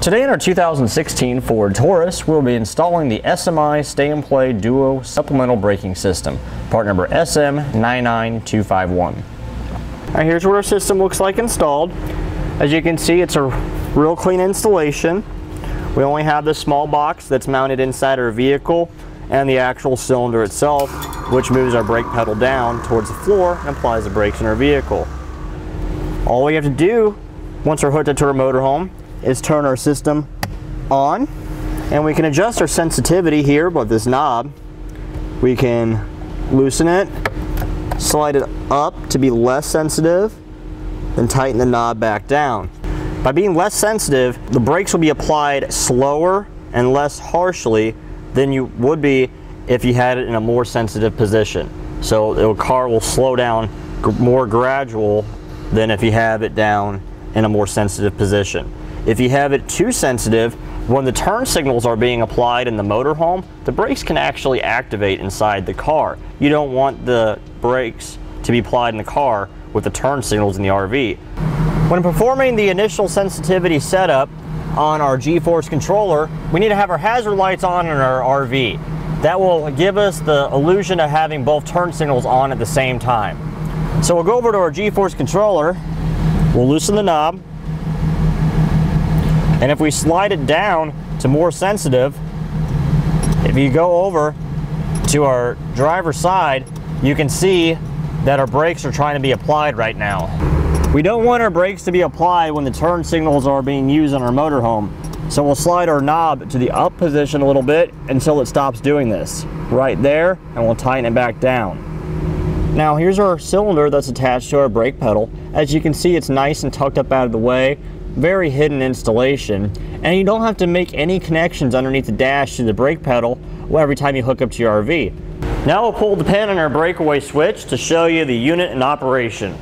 Today in our 2016 Ford Taurus, we'll be installing the SMI Stay and Play Duo Supplemental Braking System, part number SM99251. All right, here's what our system looks like installed. As you can see, it's a real clean installation. We only have this small box that's mounted inside our vehicle and the actual cylinder itself, which moves our brake pedal down towards the floor and applies the brakes in our vehicle. All we have to do once we're hooked up to our motorhome is turn our system on, and we can adjust our sensitivity here with this knob. We can loosen it, slide it up to be less sensitive, then tighten the knob back down. By being less sensitive, the brakes will be applied slower and less harshly than you would be if you had it in a more sensitive position. So the car will slow down more gradual than if you have it down in a more sensitive position. If you have it too sensitive, when the turn signals are being applied in the motorhome, the brakes can actually activate inside the car. You don't want the brakes to be applied in the car with the turn signals in the RV. When performing the initial sensitivity setup on our GForce controller, we need to have our hazard lights on in our RV. That will give us the illusion of having both turn signals on at the same time. So we'll go over to our GForce controller, we'll loosen the knob, and if we slide it down to more sensitive, if you go over to our driver's side, you can see that our brakes are trying to be applied right now. We don't want our brakes to be applied when the turn signals are being used on our motorhome. So we'll slide our knob to the up position a little bit until it stops doing this. Right there, and we'll tighten it back down. Now here's our cylinder that's attached to our brake pedal. As you can see, it's nice and tucked up out of the way. Very hidden installation, and you don't have to make any connections underneath the dash to the brake pedal every time you hook up to your RV. Now we'll pull the pin on our breakaway switch to show you the unit in operation.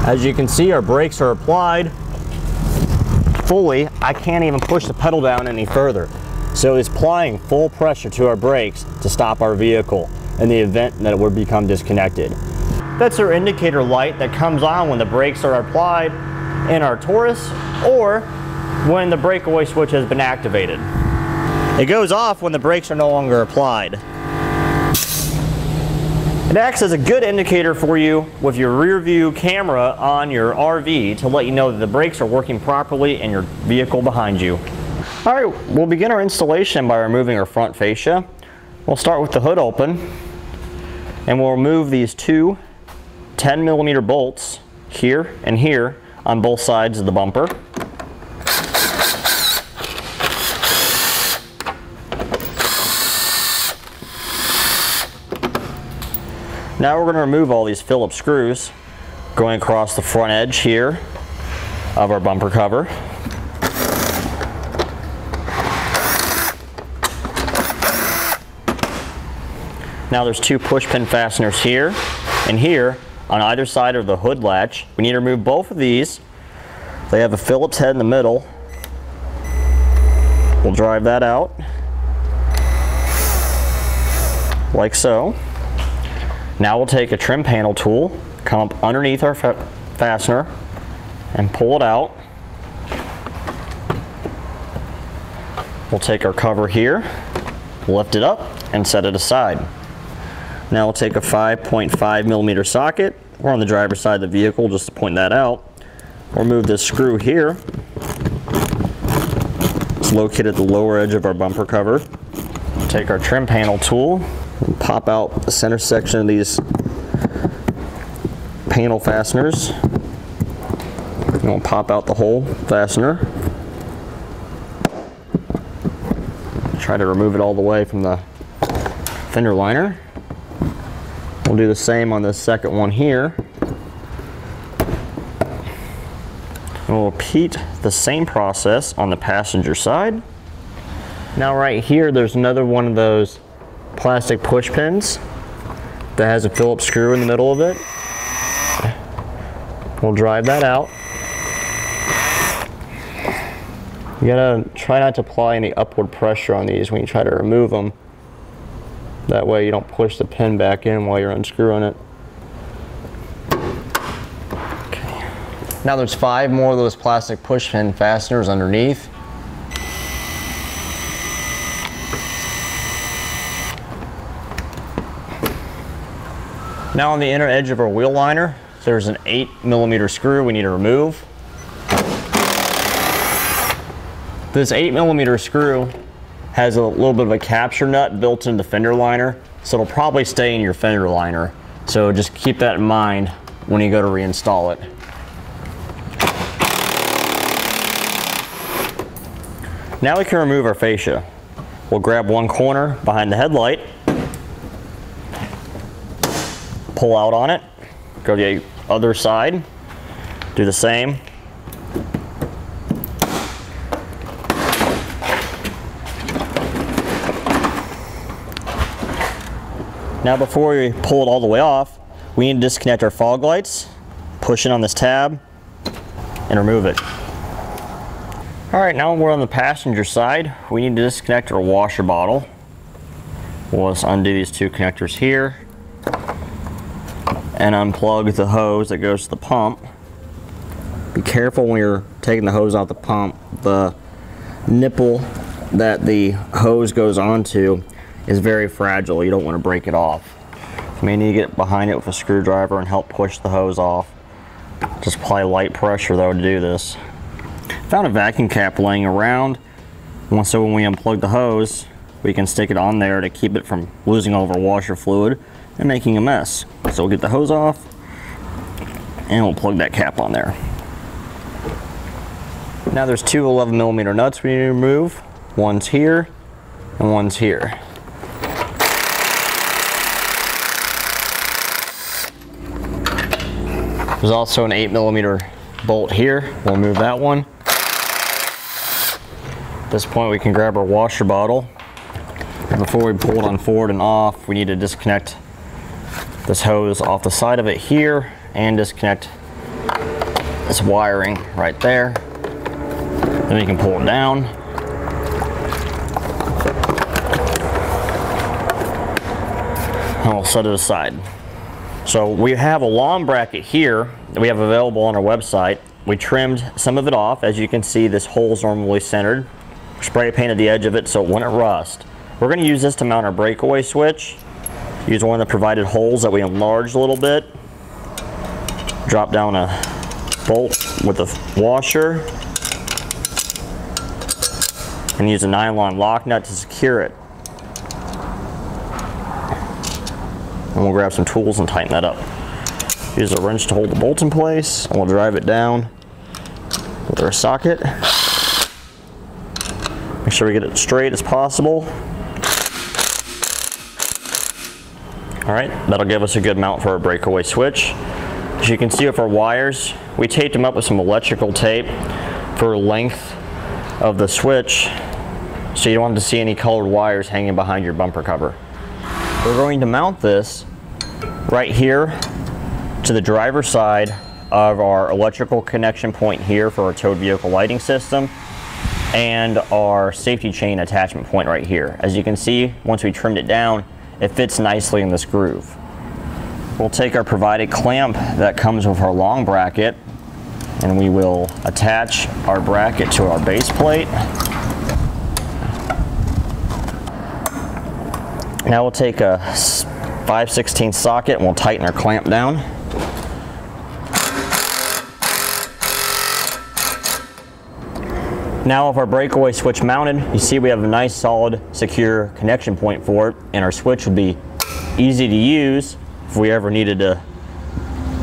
As you can see, our brakes are applied fully. I can't even push the pedal down any further. So it's applying full pressure to our brakes to stop our vehicle in the event that it would become disconnected. That's our indicator light that comes on when the brakes are applied in our Taurus or when the breakaway switch has been activated. It goes off when the brakes are no longer applied. It acts as a good indicator for you with your rear view camera on your RV to let you know that the brakes are working properly in your vehicle behind you. Alright, we'll begin our installation by removing our front fascia. We'll start with the hood open, and we'll remove these two 10mm bolts here and here on both sides of the bumper. Now we're going to remove all these Phillips screws going across the front edge here of our bumper cover. Now there's two push pin fasteners here and here on either side of the hood latch. We need to remove both of these. They have a Phillips head in the middle. We'll drive that out like so. Now we'll take a trim panel tool, come up underneath our fastener and pull it out. We'll take our cover here, lift it up and set it aside. Now we'll take a 5.5mm socket. We're on the driver's side of the vehicle, just to point that out. We'll remove this screw here. It's located at the lower edge of our bumper cover. Take our trim panel tool and pop out the center section of these panel fasteners. And we'll pop out the whole fastener. Try to remove it all the way from the fender liner. We'll do the same on this second one here. And we'll repeat the same process on the passenger side. Now right here, there's another one of those plastic push pins that has a Phillips screw in the middle of it. We'll drive that out. You gotta try not to apply any upward pressure on these when you try to remove them. That way you don't push the pin back in while you're unscrewing it. Okay. Now there's 5 more of those plastic push pin fasteners underneath. Now on the inner edge of our wheel liner, there's an 8mm screw we need to remove. This 8mm screw has a little bit of a capture nut built into the fender liner, so it'll probably stay in your fender liner. So just keep that in mind when you go to reinstall it. Now we can remove our fascia. We'll grab one corner behind the headlight, pull out on it, go to the other side, do the same. Now before we pull it all the way off, we need to disconnect our fog lights, push in on this tab, and remove it. Alright, now we're on the passenger side. We need to disconnect our washer bottle. We'll just undo these 2 connectors here and unplug the hose that goes to the pump. Be careful when you're taking the hose out the pump. The nipple that the hose goes onto is very fragile. You don't want to break it off. You may need to get behind it with a screwdriver and help push the hose off. Just apply light pressure though to do this. Found a vacuum cap laying around, so when we unplug the hose, we can stick it on there to keep it from losing all of our washer fluid and making a mess. So we'll get the hose off and we'll plug that cap on there. Now there's 2 11mm nuts we need to remove. One's here and one's here. There's also an 8mm bolt here. We'll remove that one. At this point we can grab our washer bottle. Before we pull it on forward and off, we need to disconnect this hose off the side of it here and disconnect this wiring right there. Then you can pull it down. And we'll set it aside. So we have a long bracket here that we have available on our website. We trimmed some of it off. As you can see, this hole is normally centered. Spray painted the edge of it so it wouldn't rust. We're going to use this to mount our breakaway switch. Use one of the provided holes that we enlarged a little bit. Drop down a bolt with a washer. And use a nylon lock nut to secure it. And we'll grab some tools and tighten that up. Use a wrench to hold the bolt in place, and we'll drive it down with our socket. Make sure we get it straight as possible. Alright, that'll give us a good mount for our breakaway switch. As you can see with our wires, we taped them up with some electrical tape for length of the switch, so you don't want to see any colored wires hanging behind your bumper cover. We're going to mount this right here to the driver's side of our electrical connection point here for our towed vehicle lighting system and our safety chain attachment point right here. As you can see, once we trimmed it down, it fits nicely in this groove. We'll take our provided clamp that comes with our long bracket and we will attach our bracket to our base plate. Now we'll take a 5/16 socket and we'll tighten our clamp down. Now with our breakaway switch mounted, you see we have a nice solid secure connection point for it, and our switch will be easy to use if we ever needed to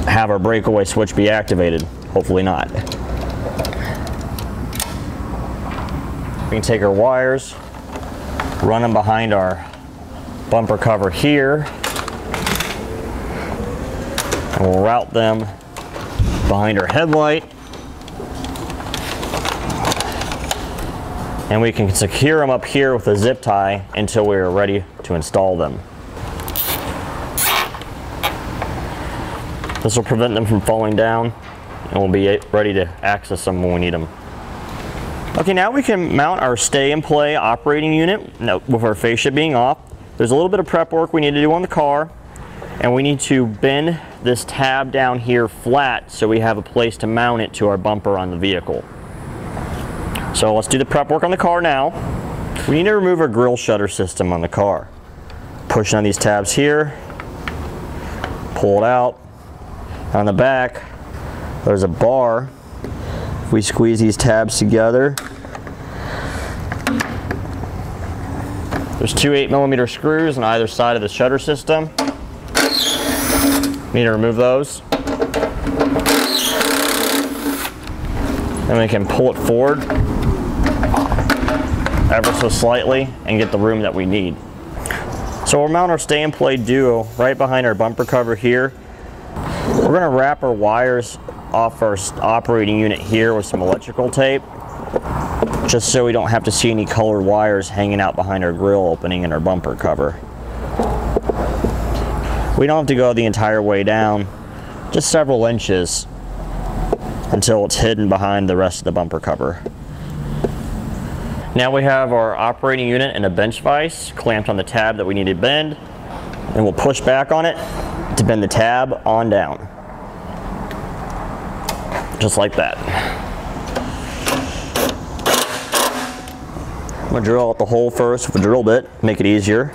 have our breakaway switch be activated. Hopefully not. We can take our wires, run them behind our bumper cover here, and we'll route them behind our headlight, and we can secure them up here with a zip tie until we are ready to install them. This will prevent them from falling down, and we'll be ready to access them when we need them. Okay, now we can mount our stay and play operating unit with our fascia being off. There's a little bit of prep work we need to do on the car, and we need to bend this tab down here flat so we have a place to mount it to our bumper on the vehicle. So let's do the prep work on the car now. We need to remove our grille shutter system on the car. Pushing on these tabs here, pull it out. On the back, there's a bar. If we squeeze these tabs together, there's two 8mm screws on either side of the shutter system. We need to remove those. Then we can pull it forward ever so slightly and get the room that we need. So we'll mount our Stay and Play Duo right behind our bumper cover here. We're going to wrap our wires off our operating unit here with some electrical tape, just so we don't have to see any colored wires hanging out behind our grille opening in our bumper cover. We don't have to go the entire way down, just several inches until it's hidden behind the rest of the bumper cover. Now we have our operating unit and a bench vise clamped on the tab that we need to bend, and we'll push back on it to bend the tab on down. Just like that. I'm going to drill out the hole first with a drill bit, make it easier.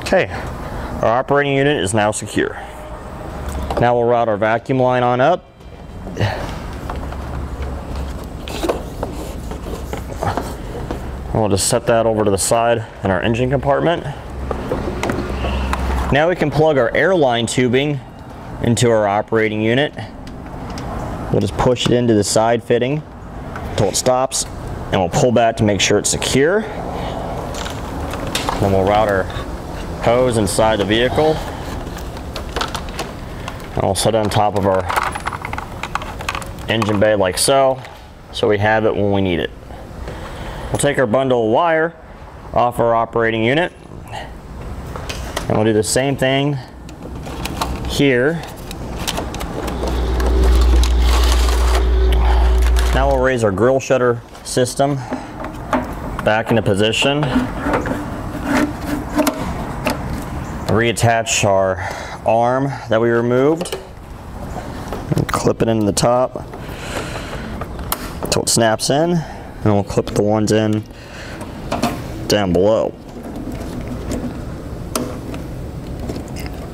Okay, our operating unit is now secure. Now we'll route our vacuum line on up. We'll just set that over to the side in our engine compartment. Now we can plug our airline tubing into our operating unit. We'll just push it into the side fitting until it stops, and we'll pull back to make sure it's secure. Then we'll route our hose inside the vehicle. And we'll set it on top of our engine bay like so we have it when we need it. We'll take our bundle of wire off our operating unit, and we'll do the same thing here. Now we'll raise our grille shutter system back into position, reattach our arm that we removed, and clip it into the top until it snaps in, and we'll clip the ones in down below.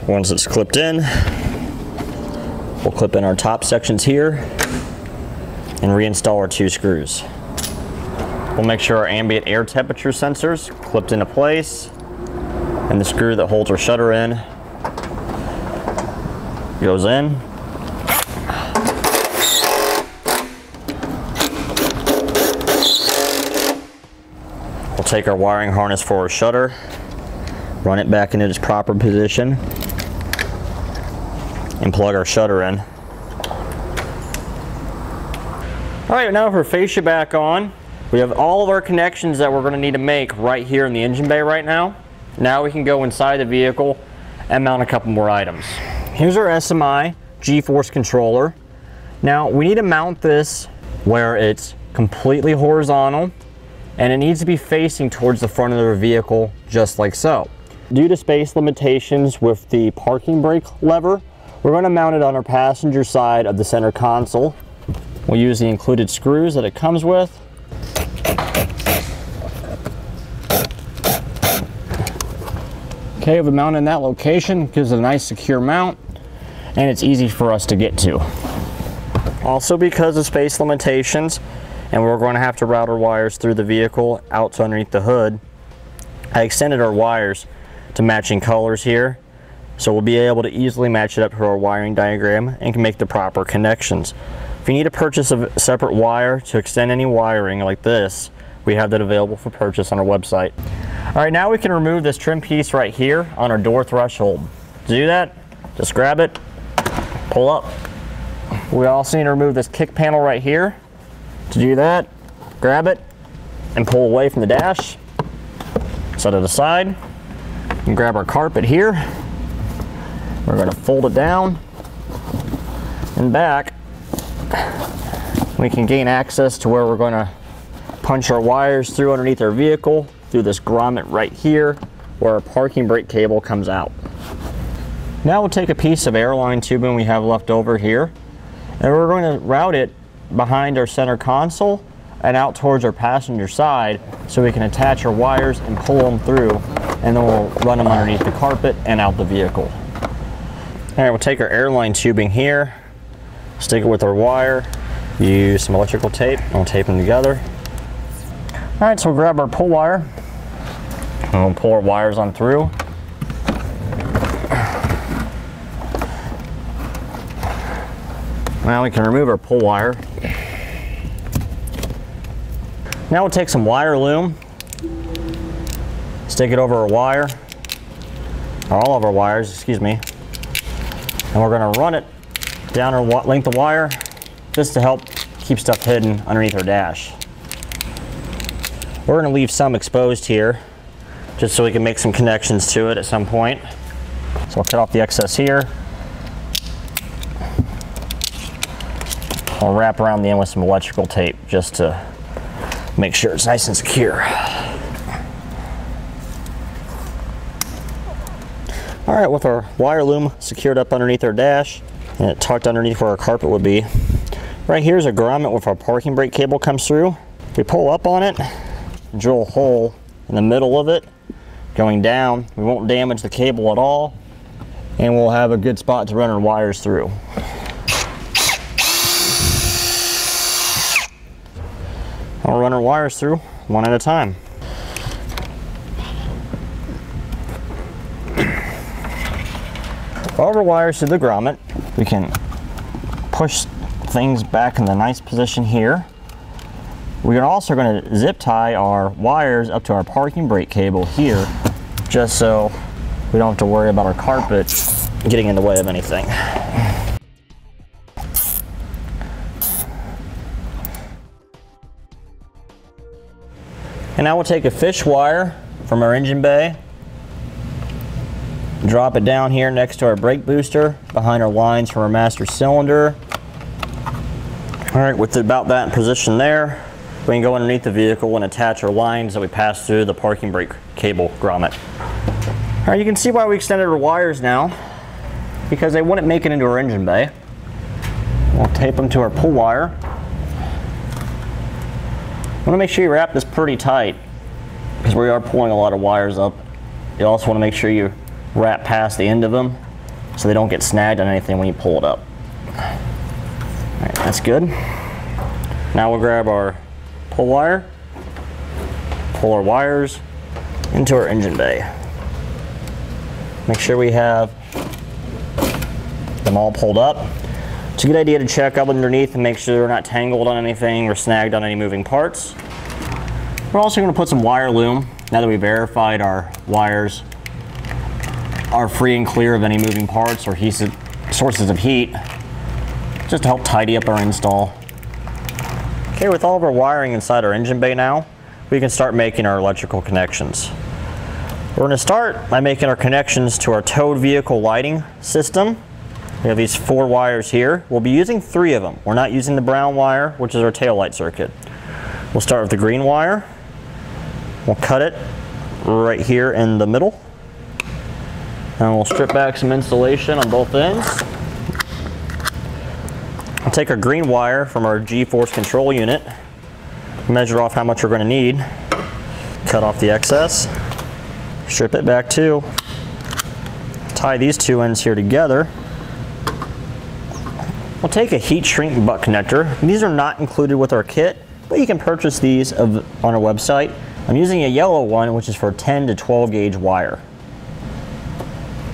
Once it's clipped in, we'll clip in our top sections here and reinstall our two screws. We'll make sure our ambient air temperature sensors clipped into place, and the screw that holds our shutter in goes in. We'll take our wiring harness for our shutter, run it back into its proper position, and plug our shutter in. Alright, now with our fascia back on, we have all of our connections that we're going to need to make right here in the engine bay right now. Now we can go inside the vehicle and mount a couple more items. Here's our SMI GForce controller. Now we need to mount this where it's completely horizontal, and it needs to be facing towards the front of the vehicle, just like so. Due to space limitations with the parking brake lever, we're going to mount it on our passenger side of the center console. We'll use the included screws that it comes with. Okay, we've mounted in that location, gives it a nice secure mount, and it's easy for us to get to. Also, because of space limitations, and we're going to have to route our wires through the vehicle out to underneath the hood, I extended our wires to matching colors here, so we'll be able to easily match it up to our wiring diagram and can make the proper connections. If you need to purchase a separate wire to extend any wiring like this, we have that available for purchase on our website. Alright, now we can remove this trim piece right here on our door threshold. To do that, just grab it, pull up. We also need to remove this kick panel right here. To do that, grab it and pull away from the dash. Set it aside and grab our carpet here. We're going to fold it down and back. We can gain access to where we're going to punch our wires through underneath our vehicle through this grommet right here where our parking brake cable comes out. Now we'll take a piece of airline tubing we have left over here, and we're going to route it behind our center console and out towards our passenger side so we can attach our wires and pull them through, and then we'll run them underneath the carpet and out the vehicle. All right, we'll take our airline tubing here, stick it with our wire, use some electrical tape, and we'll tape them together. All right, so we'll grab our pull wire, and we'll pull our wires on through. Now we can remove our pull wire. Now we'll take some wire loom, stick it over our wire, or all of our wires, excuse me, and we're going to run it down our length of wire just to help keep stuff hidden underneath our dash. We're going to leave some exposed here just so we can make some connections to it at some point. So I'll cut off the excess here. I'll wrap around the end with some electrical tape just to make sure it's nice and secure. All right, with our wire loom secured up underneath our dash and it tucked underneath where our carpet would be, right here's a grommet with our parking brake cable comes through. We pull up on it, drill a hole in the middle of it, going down. We won't damage the cable at all, and we'll have a good spot to run our wires through. I'll run our wires through one at a time. All our wires to the grommet, we can push things back in the nice position here. We are also going to zip tie our wires up to our parking brake cable here, just so we don't have to worry about our carpet getting in the way of anything. And now we'll take a fish wire from our engine bay, drop it down here next to our brake booster behind our lines from our master cylinder. All right, with about that in position there, we can go underneath the vehicle and attach our lines that we pass through the parking brake cable grommet. All right, you can see why we extended our wires now, because they wouldn't make it into our engine bay. We'll tape them to our pull wire. You want to make sure you wrap this pretty tight because we are pulling a lot of wires up. You also want to make sure you wrap past the end of them so they don't get snagged on anything when you pull it up. All right, that's good. Now we'll grab our pull wire, pull our wires into our engine bay. Make sure we have them all pulled up. It's a good idea to check up underneath and make sure they're not tangled on anything or snagged on any moving parts. We're also going to put some wire loom, now that we verified our wires are free and clear of any moving parts or sources of heat, just to help tidy up our install. Okay, with all of our wiring inside our engine bay now, we can start making our electrical connections. We're going to start by making our connections to our towed vehicle lighting system. We have these 4 wires here. We'll be using 3 of them. We're not using the brown wire, which is our taillight circuit. We'll start with the green wire. We'll cut it right here in the middle. And we'll strip back some insulation on both ends. We'll take our green wire from our GForce control unit, measure off how much we're going to need, cut off the excess, strip it back too, tie these 2 ends here together. We'll take a heat shrink butt connector. These are not included with our kit, but you can purchase these on our website. I'm using a yellow one, which is for 10 to 12 gauge wire.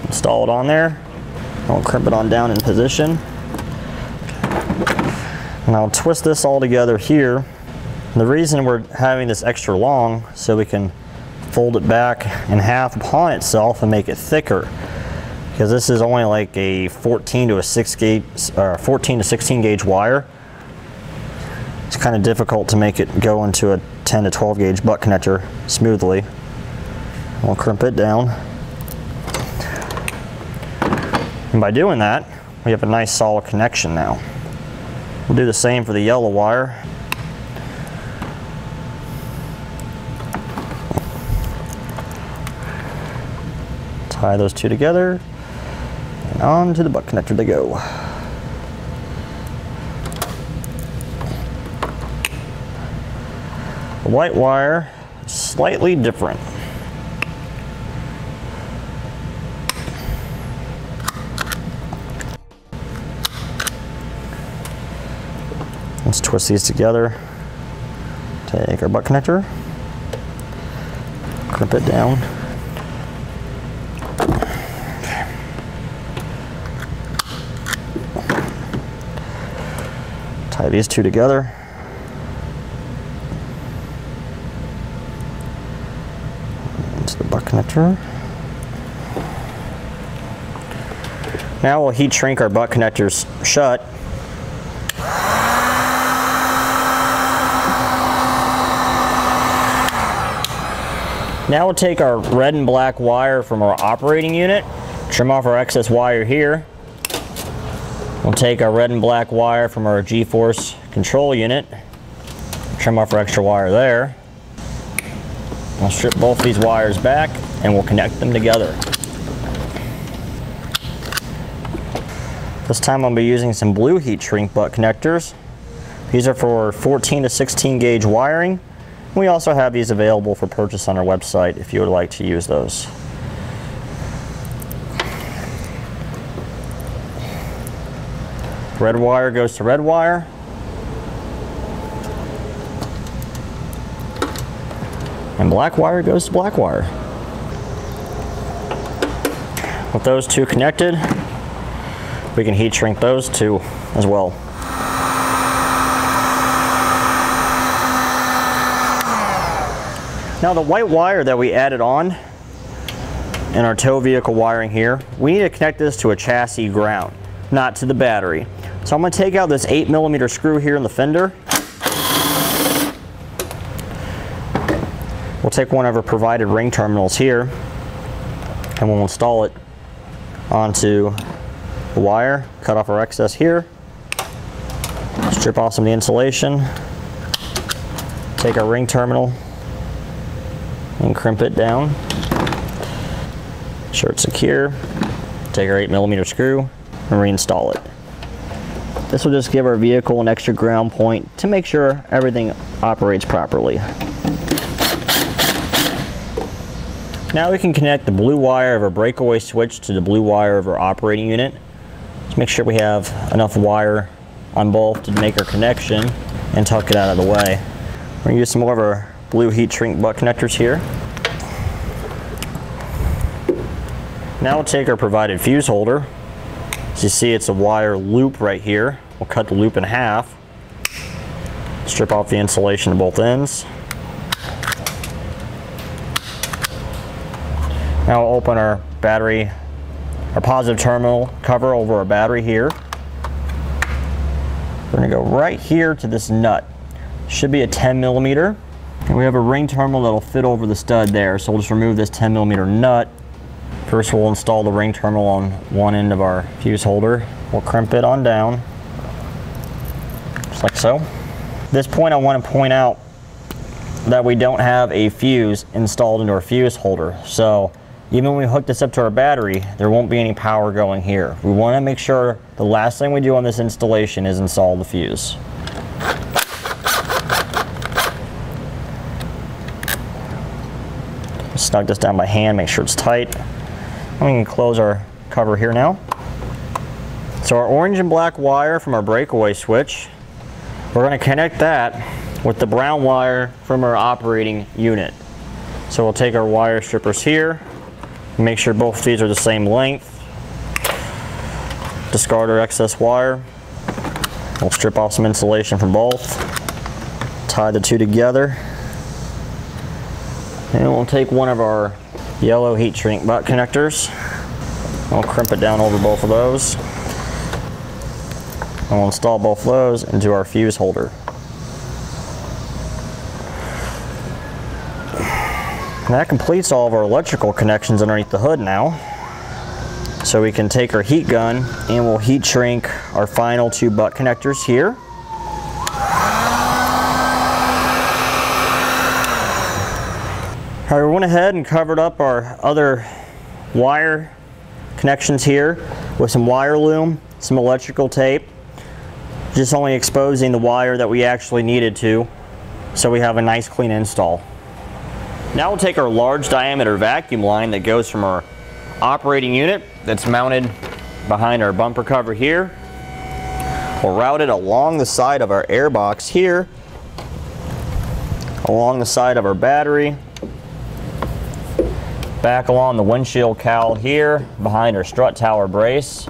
Install it on there. I'll crimp it on down in position. And I'll twist this all together here. And the reason we're having this extra long, so we can fold it back in half upon itself and make it thicker. Because this is only like a 14 to 16 gauge wire. It's kind of difficult to make it go into a 10 to 12 gauge butt connector smoothly. We'll crimp it down. And by doing that, we have a nice solid connection now. We'll do the same for the yellow wire. Tie those two together, and on to the butt connector they go. The white wire is slightly different. Let's twist these together. Take our butt connector, crimp it down. Tie these two together. Into the butt connector. Now we'll heat shrink our butt connectors shut. Now we'll take our red and black wire from our operating unit, trim off our excess wire here. We'll take our red and black wire from our GForce control unit, trim off our extra wire there. We'll strip both these wires back and we'll connect them together. This time I'll be using some blue heat shrink butt connectors. These are for 14 to 16 gauge wiring. We also have these available for purchase on our website if you would like to use those. Red wire goes to red wire. And black wire goes to black wire. With those two connected, we can heat shrink those two as well. Now the white wire that we added on in our tow vehicle wiring here, we need to connect this to a chassis ground, not to the battery. So I'm going to take out this 8mm screw here in the fender. We'll take one of our provided ring terminals here and we'll install it onto the wire, cut off our excess here, strip off some of the insulation, take our ring terminal and crimp it down. Sure it's secure. Take our 8mm screw and reinstall it. This will just give our vehicle an extra ground point to make sure everything operates properly. Now we can connect the blue wire of our breakaway switch to the blue wire of our operating unit. Just make sure we have enough wire on both to make our connection and tuck it out of the way. We're going to use some more of our blue heat shrink butt connectors here. Now we'll take our provided fuse holder. As you see, it's a wire loop right here. We'll cut the loop in half, strip off the insulation at both ends. Now we'll open our battery, our positive terminal cover over our battery here. We're going to go right here to this nut. Should be a 10mm. And we have a ring terminal that'll fit over the stud there, so we'll just remove this 10mm nut. First we'll install the ring terminal on one end of our fuse holder. We'll crimp it on down, just like so. At this point I want to point out that we don't have a fuse installed into our fuse holder. So even when we hook this up to our battery, there won't be any power going here. We want to make sure the last thing we do on this installation is install the fuse. Snug this down by hand, make sure it's tight. And we can close our cover here now. So our orange and black wire from our breakaway switch, we're going to connect that with the brown wire from our operating unit. So we'll take our wire strippers here, make sure both of these are the same length, discard our excess wire, we'll strip off some insulation from both, tie the two together, and we'll take one of our yellow heat shrink butt connectors. We'll crimp it down over both of those. And we'll install both of those into our fuse holder. And that completes all of our electrical connections underneath the hood now. So we can take our heat gun and we'll heat shrink our final two butt connectors here. Alright, we went ahead and covered up our other wire connections here with some wire loom, some electrical tape, just only exposing the wire that we actually needed to, so we have a nice clean install. Now we'll take our large diameter vacuum line that goes from our operating unit that's mounted behind our bumper cover here. We'll route it along the side of our air box here, along the side of our battery, back along the windshield cowl here, behind our strut tower brace.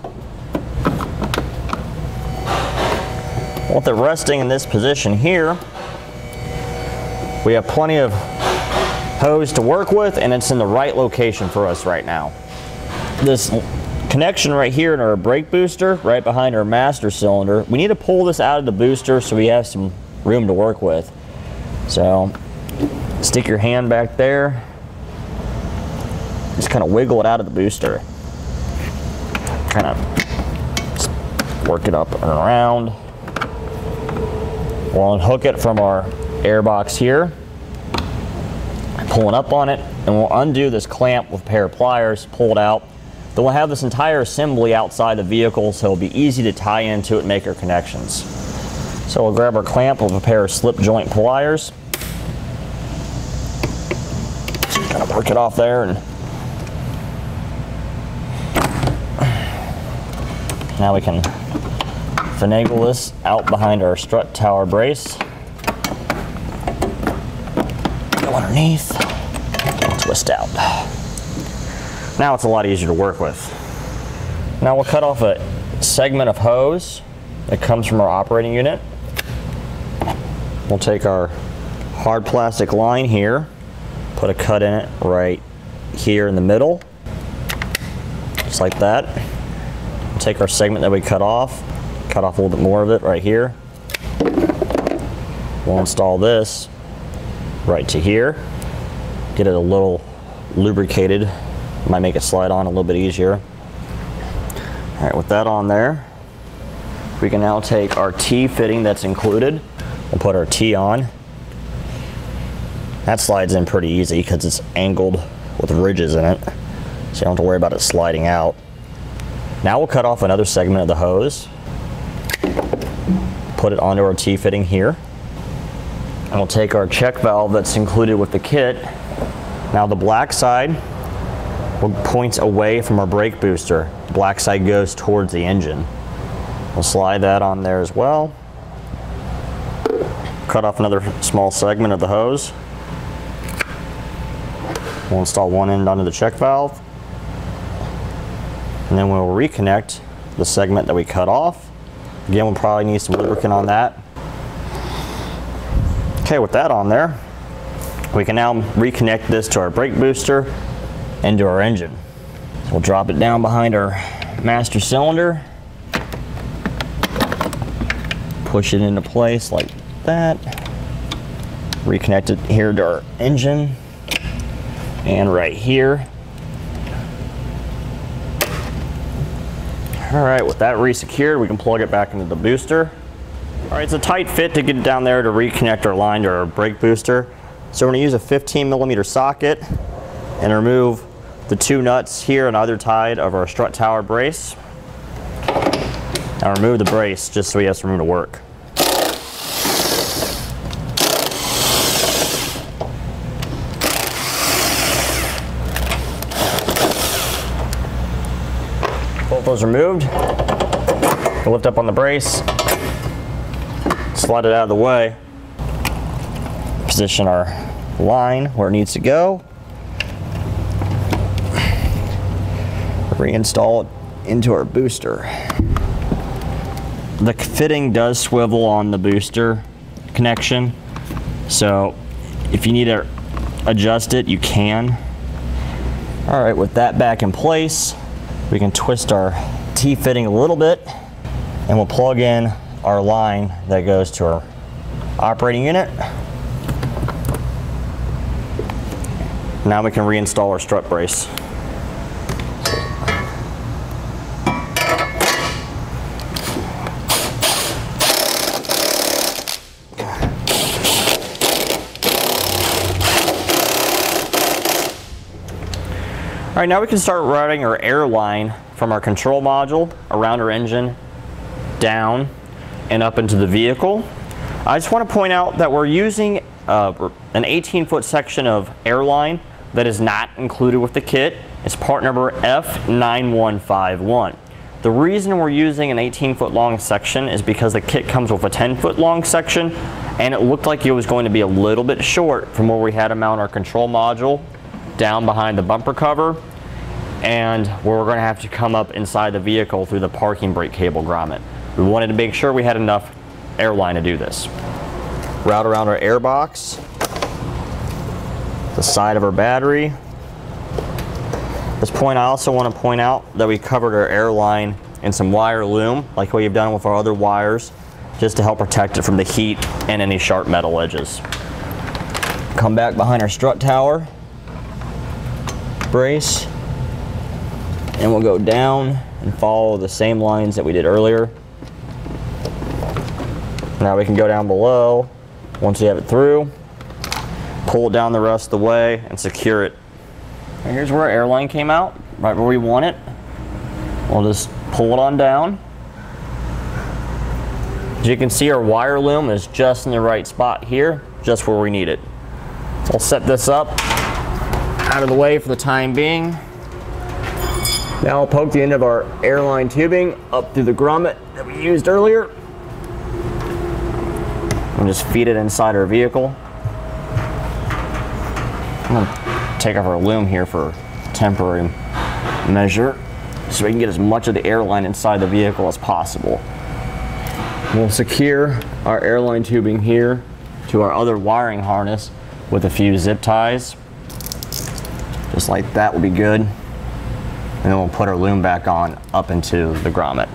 With it resting in this position here, we have plenty of hose to work with, and it's in the right location for us right now. This connection right here in our brake booster, right behind our master cylinder, we need to pull this out of the booster so we have some room to work with. So stick your hand back there, just kind of wiggle it out of the booster, kind of work it up and around. We'll unhook it from our air box here, pulling up on it, and we'll undo this clamp with a pair of pliers, pull it out. Then we'll have this entire assembly outside the vehicle, so it'll be easy to tie into it and make our connections. So we'll grab our clamp with a pair of slip joint pliers, kind of work it off there, and now we can finagle this out behind our strut tower brace. Go underneath, twist out. Now it's a lot easier to work with. Now we'll cut off a segment of hose that comes from our operating unit. We'll take our hard plastic line here, put a cut in it right here in the middle, just like that. We'll take our segment that we cut off a little bit more of it right here. We'll install this right to here. Get it a little lubricated. Might make it slide on a little bit easier. All right, with that on there, we can now take our T fitting that's included. We'll put our T on. That slides in pretty easy because it's angled with ridges in it, so you don't have to worry about it sliding out. Now we'll cut off another segment of the hose, put it onto our T fitting here, and we'll take our check valve that's included with the kit. Now the black side points away from our brake booster. The black side goes towards the engine. We'll slide that on there as well. Cut off another small segment of the hose. We'll install one end onto the check valve, and then we'll reconnect the segment that we cut off. Again, we'll probably need some lubricant on that. Okay, with that on there, we can now reconnect this to our brake booster and to our engine. So we'll drop it down behind our master cylinder, push it into place like that, reconnect it here to our engine, and right here. All right, with that re-secured, we can plug it back into the booster. All right, it's a tight fit to get it down there to reconnect our line to our brake booster. So we're gonna use a 15mm socket and remove the two nuts here on either side of our strut tower brace. Now remove the brace just so we have some room to work. Both those removed. We'll lift up on the brace, slide it out of the way, position our line where it needs to go, reinstall it into our booster. The fitting does swivel on the booster connection, so if you need to adjust it, you can. All right, with that back in place, we can twist our T-fitting a little bit, and we'll plug in our line that goes to our operating unit. Now we can reinstall our strut brace. All right, right, now we can start routing our air line from our control module around our engine, down, and up into the vehicle. I just want to point out that we're using an 18-foot section of air line that is not included with the kit. It's part number F9151. The reason we're using an 18-foot long section is because the kit comes with a 10-foot long section, and it looked like it was going to be a little bit short from where we had to mount our control module down behind the bumper cover, and where we're going to have to come up inside the vehicle through the parking brake cable grommet. We wanted to make sure we had enough air line to do this. Route around our air box, the side of our battery. At this point, I also want to point out that we covered our air line in some wire loom, like we've done with our other wires, just to help protect it from the heat and any sharp metal edges. Come back behind our strut tower, brace, and we'll go down and follow the same lines that we did earlier. Now we can go down below. Once we have it through, pull it down the rest of the way and secure it. And here's where our air line came out, right where we want it. We'll just pull it on down. As you can see, our wire loom is just in the right spot here, just where we need it. We'll set this up out of the way for the time being. Now I'll poke the end of our air line tubing up through the grommet that we used earlier. And just feed it inside our vehicle. I'm going to take off our loom here for temporary measure so we can get as much of the air line inside the vehicle as possible. We'll secure our air line tubing here to our other wiring harness with a few zip ties. Just like that will be good. And then we'll put our loom back on up into the grommet.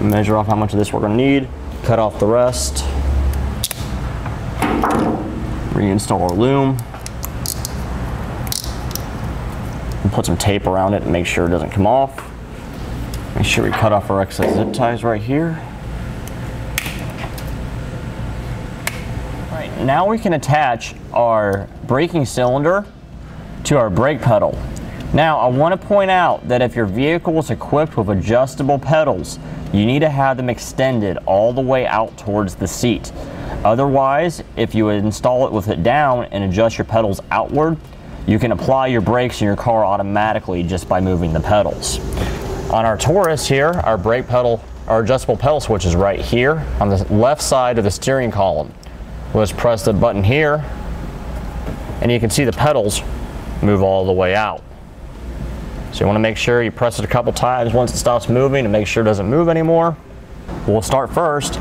Measure off how much of this we're going to need, cut off the rest, reinstall our loom, and put some tape around it and make sure it doesn't come off. Make sure we cut off our excess zip ties right here. Right, now we can attach our braking cylinder to our brake pedal. Now I want to point out that if your vehicle is equipped with adjustable pedals, you need to have them extended all the way out towards the seat. Otherwise, if you install it with it down and adjust your pedals outward, you can apply your brakes in your car automatically just by moving the pedals. On our Taurus here, our brake pedal, our adjustable pedal switch is right here on the left side of the steering column. We'll just press the button here, and you can see the pedals move all the way out. So you want to make sure you press it a couple times once it stops moving to make sure it doesn't move anymore. We'll start first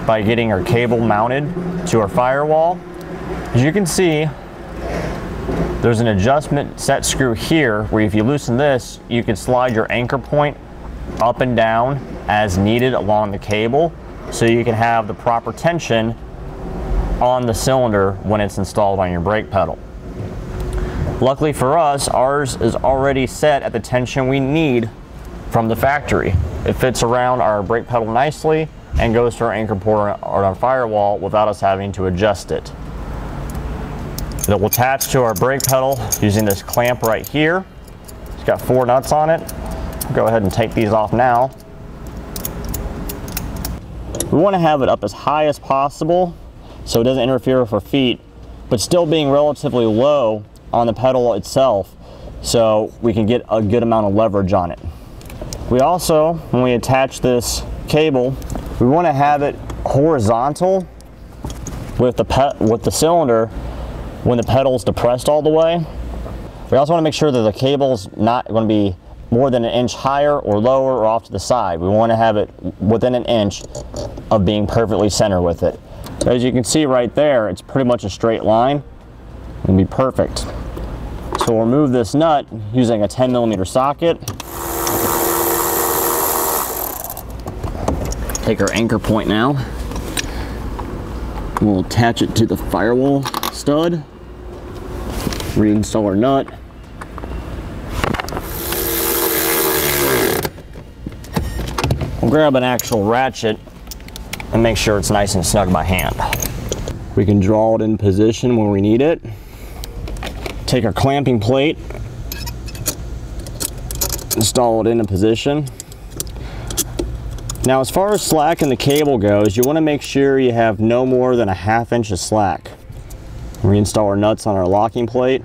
by getting our cable mounted to our firewall. As you can see, there's an adjustment set screw here where if you loosen this, you can slide your anchor point up and down as needed along the cable so you can have the proper tension on the cylinder when it's installed on your brake pedal. Luckily for us, ours is already set at the tension we need from the factory. It fits around our brake pedal nicely and goes to our anchor point or our firewall without us having to adjust it. It will attach to our brake pedal using this clamp right here. It's got 4 nuts on it. I'll go ahead and take these off now. We want to have it up as high as possible so it doesn't interfere with our feet, but still being relatively low on the pedal itself so we can get a good amount of leverage on it. We also, when we attach this cable, we want to have it horizontal with the cylinder when the pedal is depressed all the way. We also want to make sure that the cable's not going to be more than an inch higher or lower or off to the side. We want to have it within an inch of being perfectly centered with it. So as you can see right there, it's pretty much a straight line. It'll be perfect. So we'll remove this nut using a 10mm socket. Take our anchor point now. We'll attach it to the firewall stud. Reinstall our nut. We'll grab an actual ratchet and make sure it's nice and snug by hand. We can draw it in position when we need it. Take our clamping plate, install it into position. Now, as far as slack in the cable goes, you want to make sure you have no more than a 1/2 inch of slack. Reinstall our nuts on our locking plate.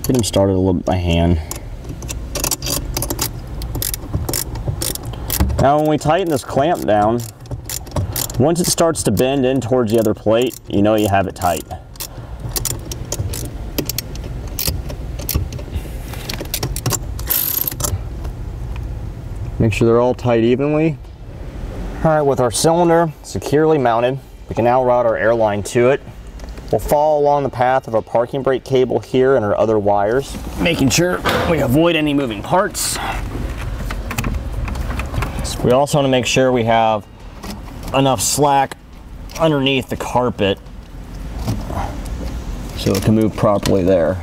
Get them started a little bit by hand. Now, when we tighten this clamp down, once it starts to bend in towards the other plate, you know you have it tight. Make sure they're all tight evenly. All right, with our cylinder securely mounted, we can now route our air line to it. We'll follow along the path of our parking brake cable here and our other wires, making sure we avoid any moving parts. So we also want to make sure we have enough slack underneath the carpet so it can move properly there.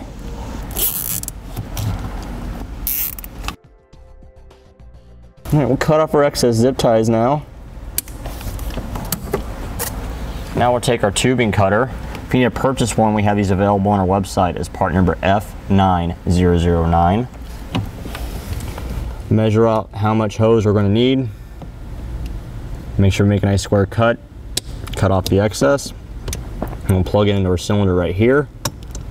All right, we'll cut off our excess zip ties now. Now we'll take our tubing cutter. If you need to purchase one, we have these available on our website as part number F9009. Measure out how much hose we're going to need. Make sure we make a nice square cut. Cut off the excess. And we'll plug it into our cylinder right here.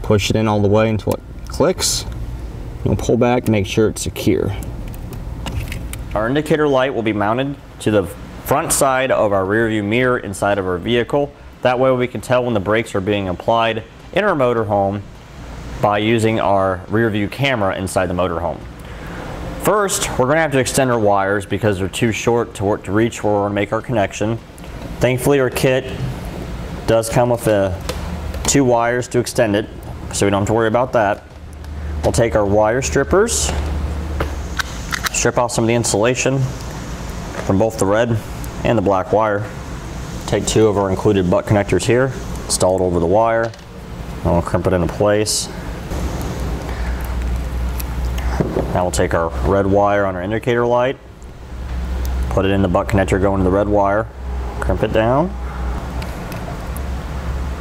Push it in all the way until it clicks. We'll pull back to make sure it's secure. Our indicator light will be mounted to the front side of our rear view mirror inside of our vehicle. That way we can tell when the brakes are being applied in our motorhome by using our rear view camera inside the motorhome. First, we're going to have to extend our wires because they're too short to reach where we're going to make our connection. Thankfully, our kit does come with 2 wires to extend it, so we don't have to worry about that. We'll take our wire strippers, strip off some of the insulation from both the red and the black wire. Take 2 of our included butt connectors here, install it over the wire, and we'll crimp it into place. Now we'll take our red wire on our indicator light, put it in the butt connector going to the red wire, crimp it down,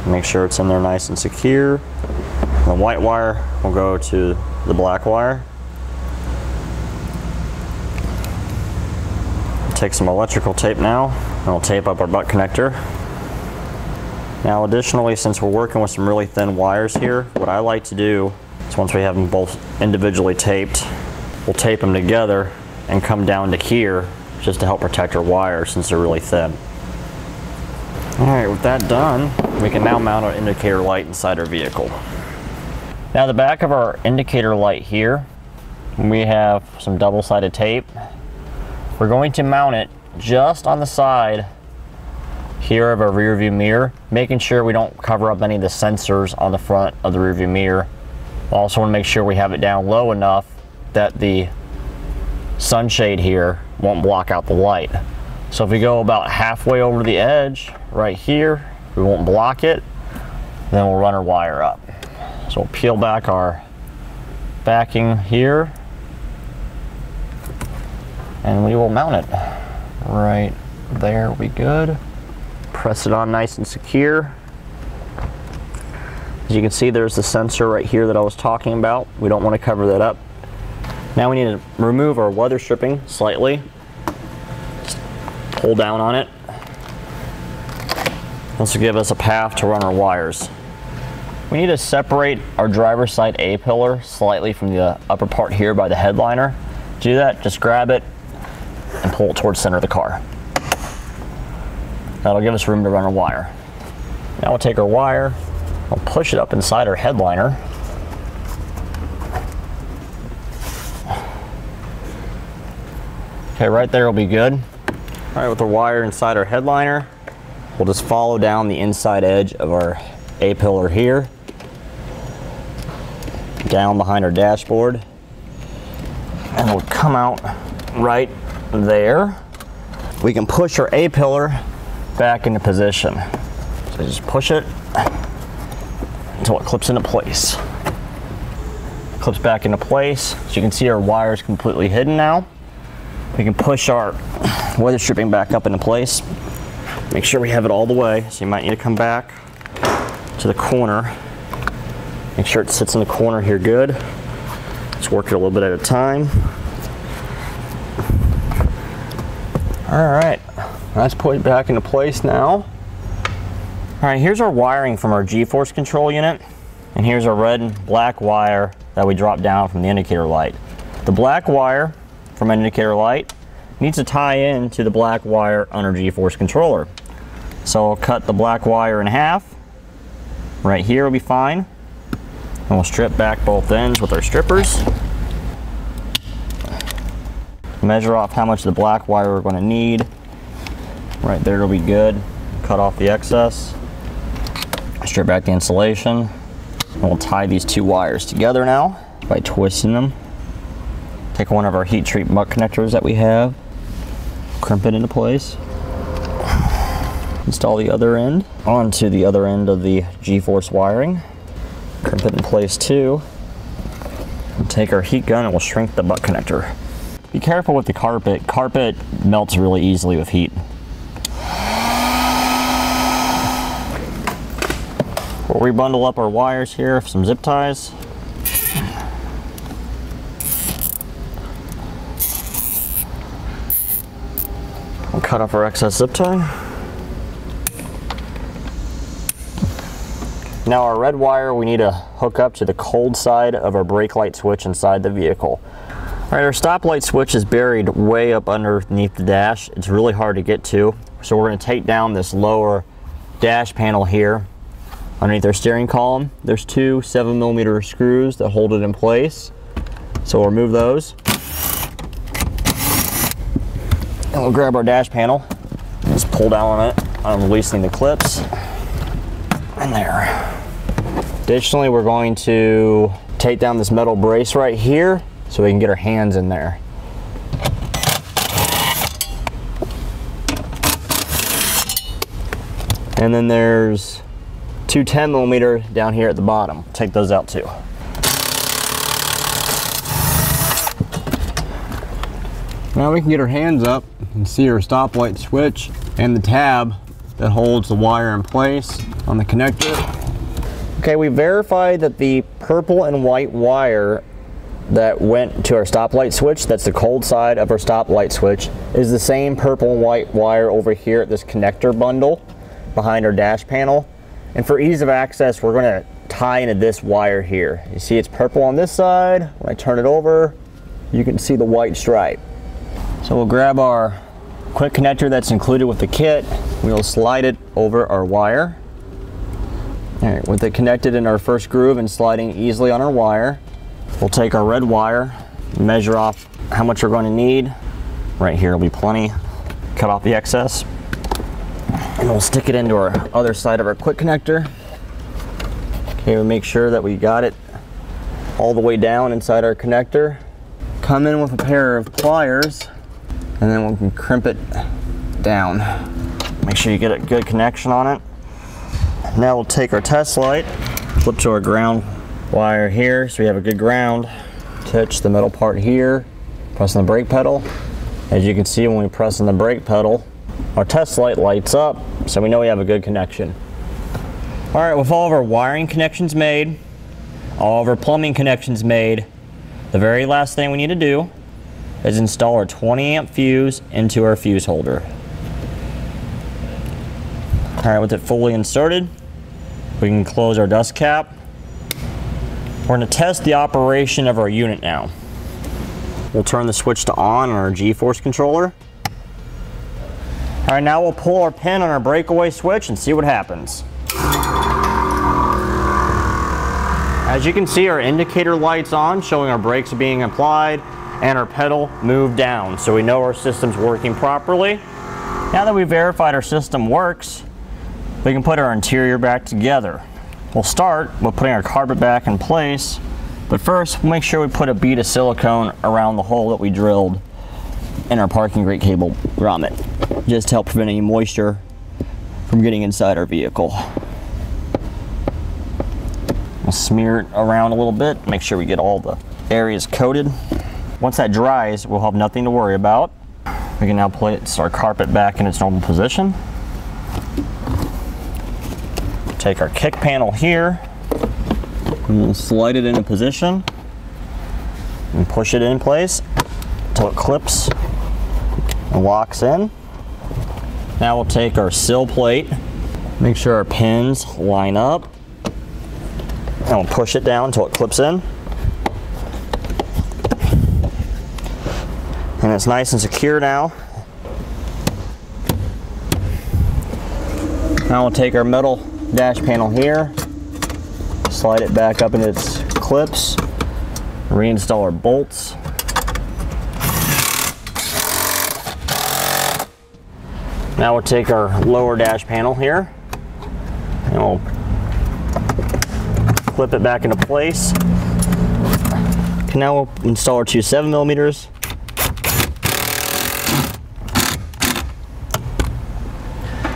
make sure it's in there nice and secure. The white wire will go to the black wire. Take some electrical tape now, and we'll tape up our butt connector. Now additionally, since we're working with some really thin wires here, what I like to do is once we have them both individually taped, we'll tape them together and come down to here just to help protect our wires since they're really thin. Alright, with that done, we can now mount our indicator light inside our vehicle. Now the back of our indicator light here, we have some double-sided tape. We're going to mount it just on the side here of our rear view mirror, making sure we don't cover up any of the sensors on the front of the rear view mirror. Also want to make sure we have it down low enough that the sunshade here won't block out the light. So if we go about halfway over the edge right here, we won't block it, then we'll run our wire up. So we'll peel back our backing here and we will mount it right there. We good. Press it on nice and secure. As you can see, there's the sensor right here that I was talking about. We don't want to cover that up. Now we need to remove our weather stripping slightly. Just pull down on it. This will give us a path to run our wires. We need to separate our driver's side A-pillar slightly from the upper part here by the headliner. To do that, just grab it and pull it towards the center of the car. That'll give us room to run our wire. Now we'll take our wire, we'll push it up inside our headliner. Okay, right there will be good. All right, with the wire inside our headliner, we'll just follow down the inside edge of our A-pillar here, down behind our dashboard, and we'll come out right there. We can push our A-pillar back into position. So just push it until it clips into place. Clips back into place. As you can see, our wire is completely hidden now. We can push our weather stripping back up into place. Make sure we have it all the way, so you might need to come back to the corner Make sure it sits in the corner here good. Let's work it a little bit at a time. All right, that's put it back into place now. All right, here's our wiring from our GForce control unit, and here's our red and black wire that we dropped down from the indicator light. The black wire from an indicator light needs to tie in to the black wire on our GForce controller. So I'll cut the black wire in half. Right here will be fine. And we'll strip back both ends with our strippers. Measure off how much of the black wire we're going to need. Right there will be good. Cut off the excess. Strip back the insulation. And we'll tie these two wires together now by twisting them. Take one of our heat treat butt connectors that we have. Crimp it into place. Install the other end onto the other end of the GForce wiring. Crimp it in place too. And take our heat gun and we'll shrink the butt connector. Be careful with the carpet. Carpet melts really easily with heat. We'll rebundle up our wires here with some zip ties. We'll cut off our excess zip tie. Now our red wire we need to hook up to the cold side of our brake light switch inside the vehicle. All right, our stoplight switch is buried way up underneath the dash. It's really hard to get to. So we're going to take down this lower dash panel here underneath our steering column. There's two 7mm screws that hold it in place. So we'll remove those. And we'll grab our dash panel. Just pull down on it. I'm releasing the clips. And there. Additionally, we're going to take down this metal brace right here so we can get our hands in there. And then there's two 10mm down here at the bottom. Take those out too. Now we can get our hands up and see our stoplight switch and the tab that holds the wire in place on the connector. Okay, we verified that the purple and white wire that went to our stoplight switch, that's the cold side of our stoplight switch, is the same purple and white wire over here at this connector bundle behind our dash panel. And for ease of access, we're going to tie into this wire here. You see it's purple on this side. When I turn it over, you can see the white stripe. So we'll grab our quick connector that's included with the kit. We'll slide it over our wire. All right, with it connected in our first groove and sliding easily on our wire, we'll take our red wire, measure off how much we're going to need. Right here will be plenty. Cut off the excess. And we'll stick it into our other side of our quick connector. Okay, we'll make sure that we got it all the way down inside our connector. Come in with a pair of pliers, and then we can crimp it down. Make sure you get a good connection on it. Now we'll take our test light, flip to our ground wire here so we have a good ground. Touch the metal part here, press on the brake pedal. As you can see, when we press on the brake pedal, our test light lights up, so we know we have a good connection. All right, with all of our wiring connections made, all of our plumbing connections made, the very last thing we need to do is install our 20-amp fuse into our fuse holder. All right, with it fully inserted, we can close our dust cap. We're going to test the operation of our unit now. We'll turn the switch to on our GForce controller. All right, now we'll pull our pin on our breakaway switch and see what happens. As you can see, our indicator light's on, showing our brakes are being applied, and our pedal moved down, so we know our system's working properly. Now that we've verified our system works, we can put our interior back together. We'll start with putting our carpet back in place, but first we'll make sure we put a bead of silicone around the hole that we drilled in our parking brake cable grommet, just to help prevent any moisture from getting inside our vehicle. We'll smear it around a little bit, make sure we get all the areas coated. Once that dries, we'll have nothing to worry about. We can now place our carpet back in its normal position. Take our kick panel here, And we'll slide it into position and push it in place until it clips and locks in. Now we'll take our sill plate, make sure our pins line up, and we'll push it down until it clips in. And it's nice and secure now. Now we'll take our metal dash panel here, slide it back up in its clips, reinstall our bolts. Now we'll take our lower dash panel here and we'll clip it back into place. Okay, now we'll install our two 7mm.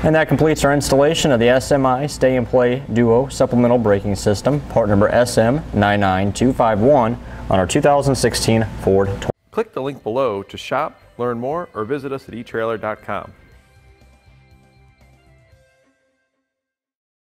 And that completes our installation of the SMI Stay and Play Duo Supplemental Braking System, part number SM99251 on our 2016 Ford Taurus. Click the link below to shop, learn more, or visit us at etrailer.com.